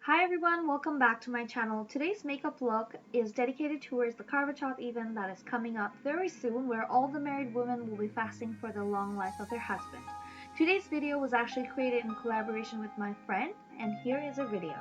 Hi everyone, welcome back to my channel. Today's makeup look is dedicated towards the Karvachauth event that is coming up very soon, where all the married women will be fasting for the long life of their husband. Today's video was actually created in collaboration with my friend, and here is a video.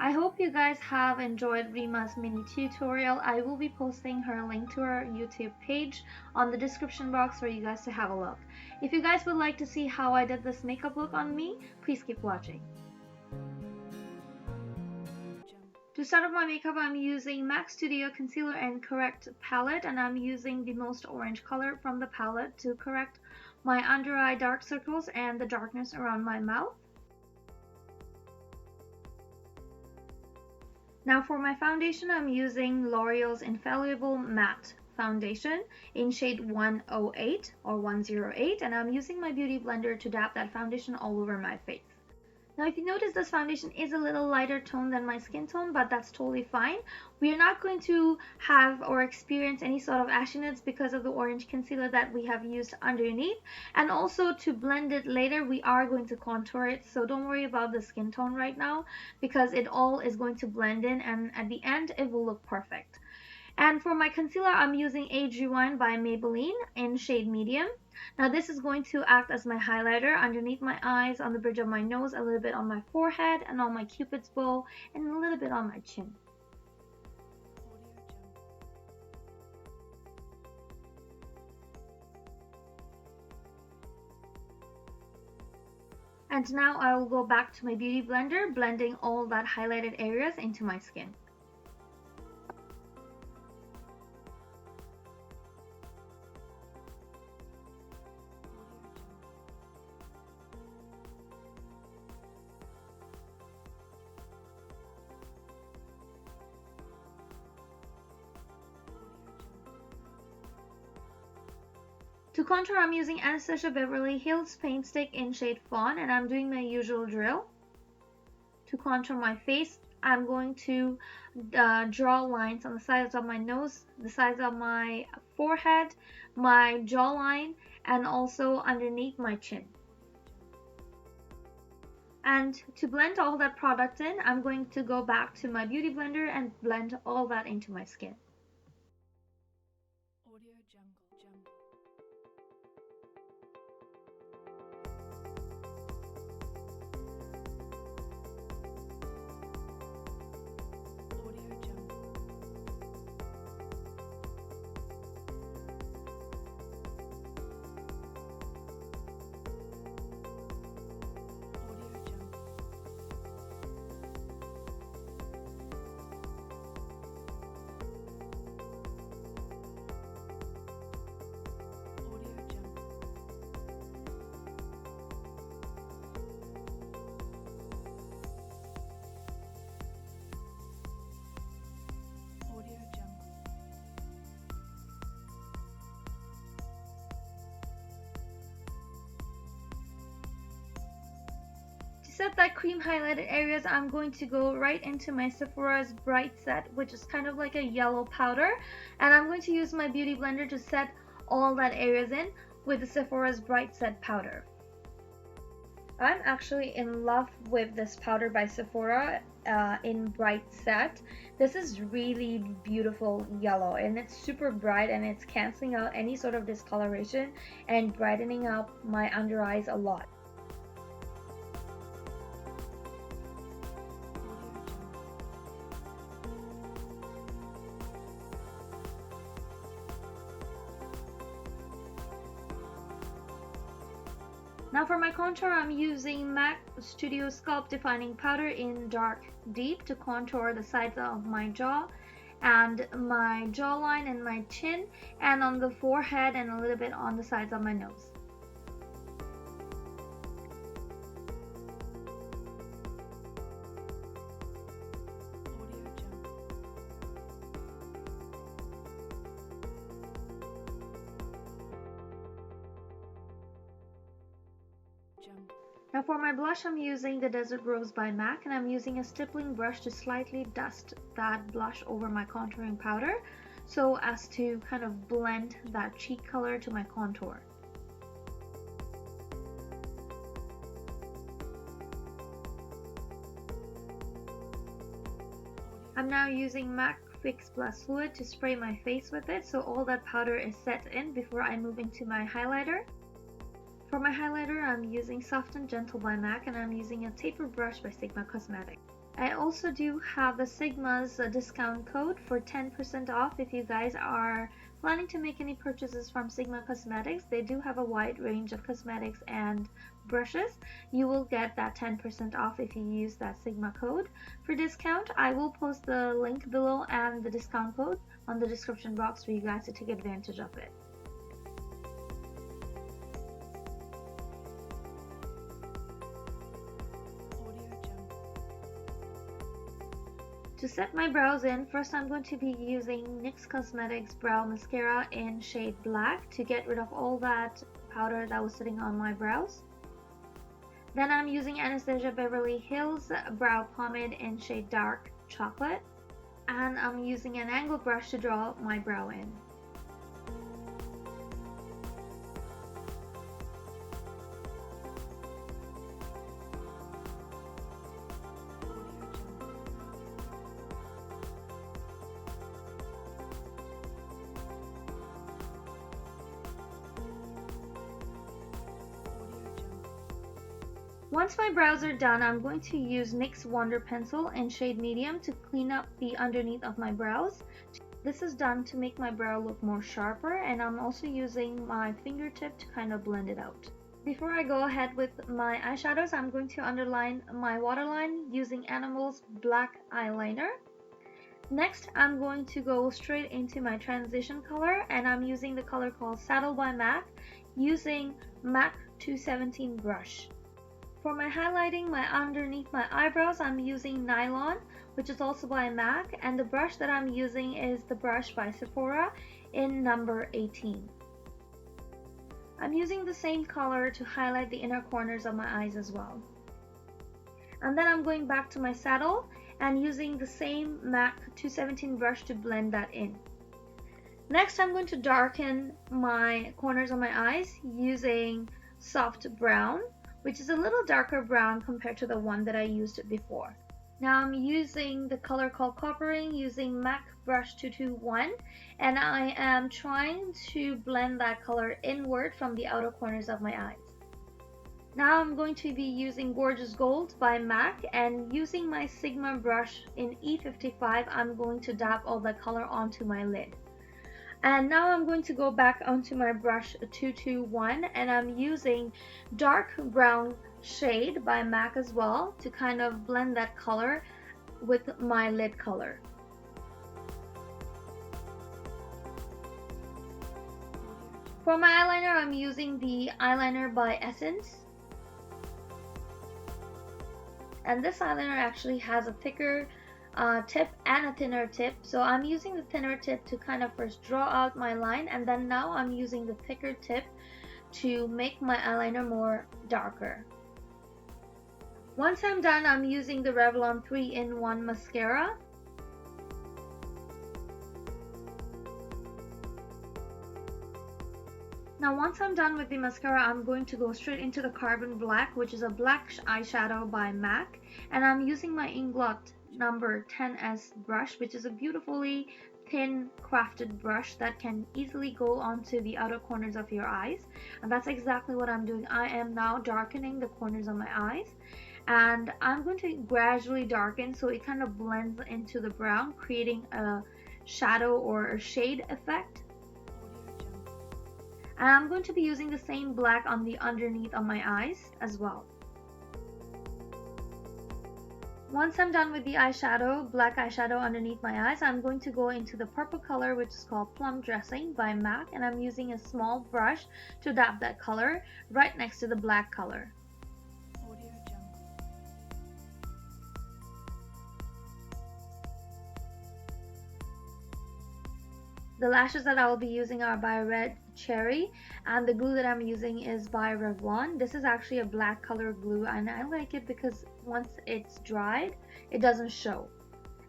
I hope you guys have enjoyed Reema's mini tutorial. I will be posting her link to her YouTube page on the description box for you guys to have a look. If you guys would like to see how I did this makeup look on me, please keep watching. To start off my makeup, I'm using MAC Studio Concealer and Correct palette, and I'm using the most orange color from the palette to correct my under eye dark circles and the darkness around my mouth. Now for my foundation, I'm using L'Oreal's Infallible Matte Foundation in shade 108 or 108, and I'm using my beauty blender to dab that foundation all over my face. Now if you notice, this foundation is a little lighter tone than my skin tone, but that's totally fine. We are not going to have or experience any sort of ashiness because of the orange concealer that we have used underneath. And also to blend it later, we are going to contour it, so don't worry about the skin tone right now because it all is going to blend in, and at the end it will look perfect. And for my concealer, I'm using GRWM by Maybelline in shade medium. Now this is going to act as my highlighter underneath my eyes, on the bridge of my nose, a little bit on my forehead, and on my cupid's bow, and a little bit on my chin. And now I will go back to my beauty blender, blending all that highlighted areas into my skin. To contour, I'm using Anastasia Beverly Hills Paint Stick in shade Fawn, and I'm doing my usual drill. To contour my face, I'm going to draw lines on the sides of my nose, the sides of my forehead, my jawline, and also underneath my chin. And to blend all that product in, I'm going to go back to my beauty blender and blend all that into my skin. To set that cream highlighted areas, I'm going to go right into my Sephora's Bright Set, which is kind of like a yellow powder, and I'm going to use my beauty blender to set all that areas in with the Sephora's Bright Set powder. I'm actually in love with this powder by Sephora in Bright Set. This is really beautiful yellow, and it's super bright, and it's canceling out any sort of discoloration and brightening up my under eyes a lot. Now for my contour, I'm using MAC Studio Sculpt Defining Powder in Dark Deep to contour the sides of my jaw and my jawline and my chin, and on the forehead and a little bit on the sides of my nose. Now for my blush, I'm using the Desert Rose by MAC, and I'm using a stippling brush to slightly dust that blush over my contouring powder so as to kind of blend that cheek color to my contour. I'm now using MAC Fix Plus Fluid to spray my face with it so all that powder is set in before I move into my highlighter. For my highlighter, I'm using Soft and Gentle by MAC, and I'm using a taper brush by Sigma Cosmetics. I also do have the Sigma's discount code for 10% off if you guys are planning to make any purchases from Sigma Cosmetics. They do have a wide range of cosmetics and brushes. You will get that 10% off if you use that Sigma code. For discount, I will post the link below and the discount code on the description box for you guys to take advantage of it. To set my brows in, first I'm going to be using NYX Cosmetics Brow Mascara in shade Black to get rid of all that powder that was sitting on my brows. Then I'm using Anastasia Beverly Hills Brow Pomade in shade Dark Chocolate. And I'm using an angle brush to draw my brow in. Once my brows are done, I'm going to use NYX Wonder Pencil in shade Medium to clean up the underneath of my brows. This is done to make my brow look more sharper, and I'm also using my fingertip to kind of blend it out. Before I go ahead with my eyeshadows, I'm going to underline my waterline using Animal's black eyeliner. Next, I'm going to go straight into my transition color, and I'm using the color called Saddle by MAC using MAC 217 brush. For my highlighting underneath my eyebrows, I'm using Nylon, which is also by MAC, and the brush that I'm using is the brush by Sephora in number 18. I'm using the same color to highlight the inner corners of my eyes as well. And then I'm going back to my saddle and using the same MAC 217 brush to blend that in. Next, I'm going to darken my corners of my eyes using Soft Brown, which is a little darker brown compared to the one that I used before. Now I'm using the color called Coppering using MAC Brush 221, and I am trying to blend that color inward from the outer corners of my eyes. Now I'm going to be using Gorgeous Gold by MAC, and using my Sigma brush in E55, I'm going to dab all the color onto my lid. And now I'm going to go back onto my brush 221, and I'm using Dark Brown shade by MAC as well to kind of blend that color with my lid color. For my eyeliner, I'm using the eyeliner by Essence. And this eyeliner actually has a thicker tip and a thinner tip, so I'm using the thinner tip to kind of first draw out my line, and then now I'm using the thicker tip to make my eyeliner more darker. Once I'm done, I'm using the Revlon 3-in-1 mascara. Now once I'm done with the mascara, I'm going to go straight into the Carbon Black, which is a black eyeshadow by MAC, and I'm using my Inglot number 10S brush, which is a beautifully thin crafted brush that can easily go onto the outer corners of your eyes, and that's exactly what I'm doing. I am now darkening the corners of my eyes, and I'm going to gradually darken so it kind of blends into the brown, creating a shadow or a shade effect. And I'm going to be using the same black on the underneath of my eyes as well. Once I'm done with the eyeshadow, black eyeshadow underneath my eyes, I'm going to go into the purple color, which is called Plum Dressing by MAC, and I'm using a small brush to dab that color right next to the black color. The lashes that I will be using are by Red Cherry, and the glue that I'm using is by Revlon. This is actually a black color glue, and I like it because once it's dried, it doesn't show.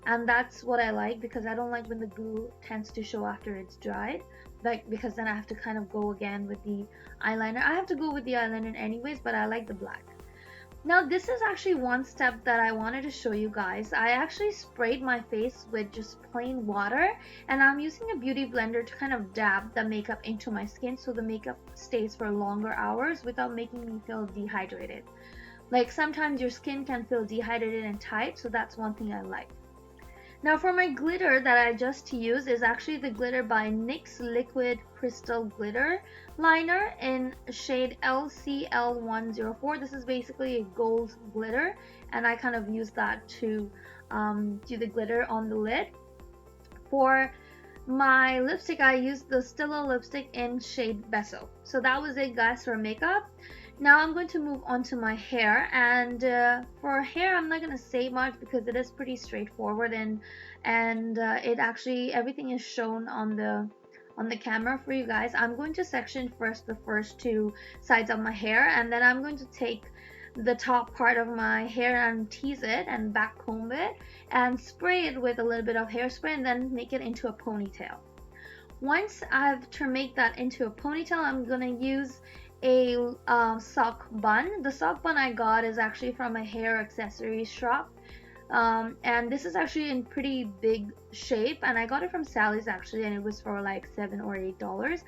And that's what I like, because I don't like when the glue tends to show after it's dried, like, because then I have to kind of go again with the eyeliner. I have to go with the eyeliner anyways, but I like the black. Now this is actually one step that I wanted to show you guys. I actually sprayed my face with just plain water, and I'm using a beauty blender to kind of dab the makeup into my skin so the makeup stays for longer hours without making me feel dehydrated. Like sometimes your skin can feel dehydrated and tight, so that's one thing I like. Now for my glitter that I just used is actually the glitter by NYX Liquid Crystal Glitter Liner in shade LCL104. This is basically a gold glitter, and I kind of use that to do the glitter on the lid. For my lipstick, I used the Stila lipstick in shade Beso. So that was it, guys, for makeup. Now I'm going to move on to my hair, and for hair I'm not going to say much because it is pretty straightforward, and it actually, everything is shown on the camera for you guys. I'm going to section first the first two sides of my hair, and then I'm going to take the top part of my hair and tease it and back comb it and spray it with a little bit of hairspray, and then make it into a ponytail. Once I've made that into a ponytail, I'm going to use a sock bun. The sock bun I got is actually from a hair accessories shop, and this is actually in pretty big shape, and I got it from Sally's actually, and it was for like $7 or $8.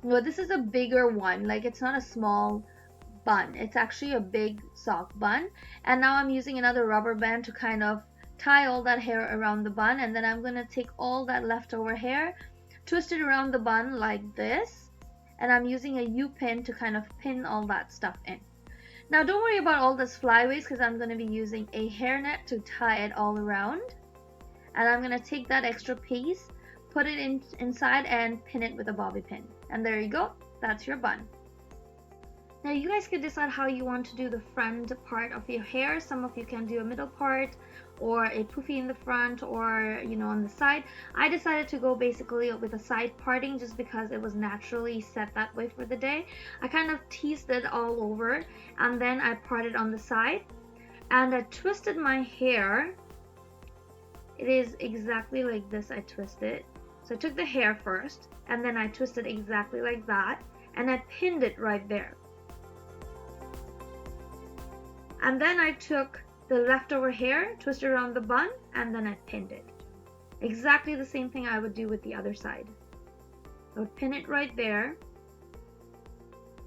But this is a bigger one, like it's not a small bun, it's actually a big sock bun. And now I'm using another rubber band to kind of tie all that hair around the bun, and then I'm gonna take all that leftover hair, twist it around the bun like this, and I'm using a U-pin to kind of pin all that stuff in. Now don't worry about all this flyaways because I'm going to be using a hairnet to tie it all around. And I'm going to take that extra piece, put it inside and pin it with a bobby pin. And there you go, that's your bun. Now you guys can decide how you want to do the front part of your hair. Some of you can do a middle part or a poofy in the front, or on the side. I decided to go basically with a side parting just because it was naturally set that way for the day. I kind of teased it all over and then I parted on the side, and I twisted my hair. It is exactly like this. I twisted. So I took the hair first and then I twisted exactly like that, and I pinned it right there. And then I took the leftover hair, twisted around the bun, and then I pinned it. Exactly the same thing I would do with the other side. I would pin it right there,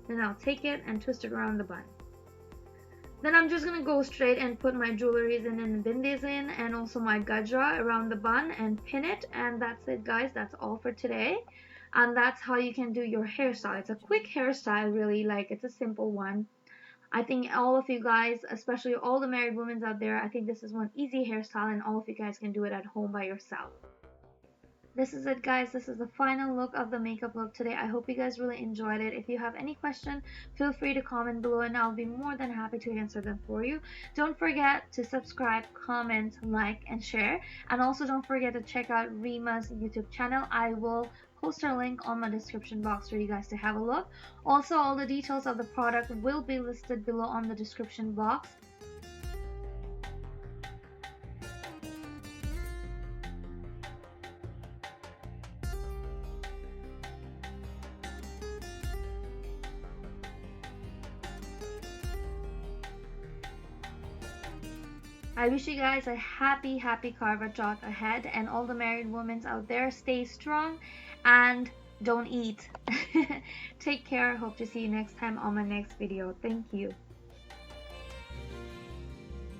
then I'll take it and twist it around the bun. Then I'm just gonna go straight and put my jewelries in and bindis in, and also my gajra around the bun and pin it, and that's it, guys. That's all for today. And that's how you can do your hairstyle. It's a quick hairstyle, really, like it's a simple one. I think all of you guys, especially all the married women out there, I think this is one easy hairstyle and all of you guys can do it at home by yourself. This is it, guys. This is the final look of the makeup look today. I hope you guys really enjoyed it. If you have any question, feel free to comment below and I'll be more than happy to answer them for you. Don't forget to subscribe, comment, like, and share. And also don't forget to check out REEMA'S YouTube channel. I will post a link on my description box for you guys to have a look. Also, all the details of the product will be listed below on the description box. I wish you guys a happy Karvachauth ahead, and all the married women out there, stay strong and don't eat. Take care. Hope to see you next time on my next video. Thank you.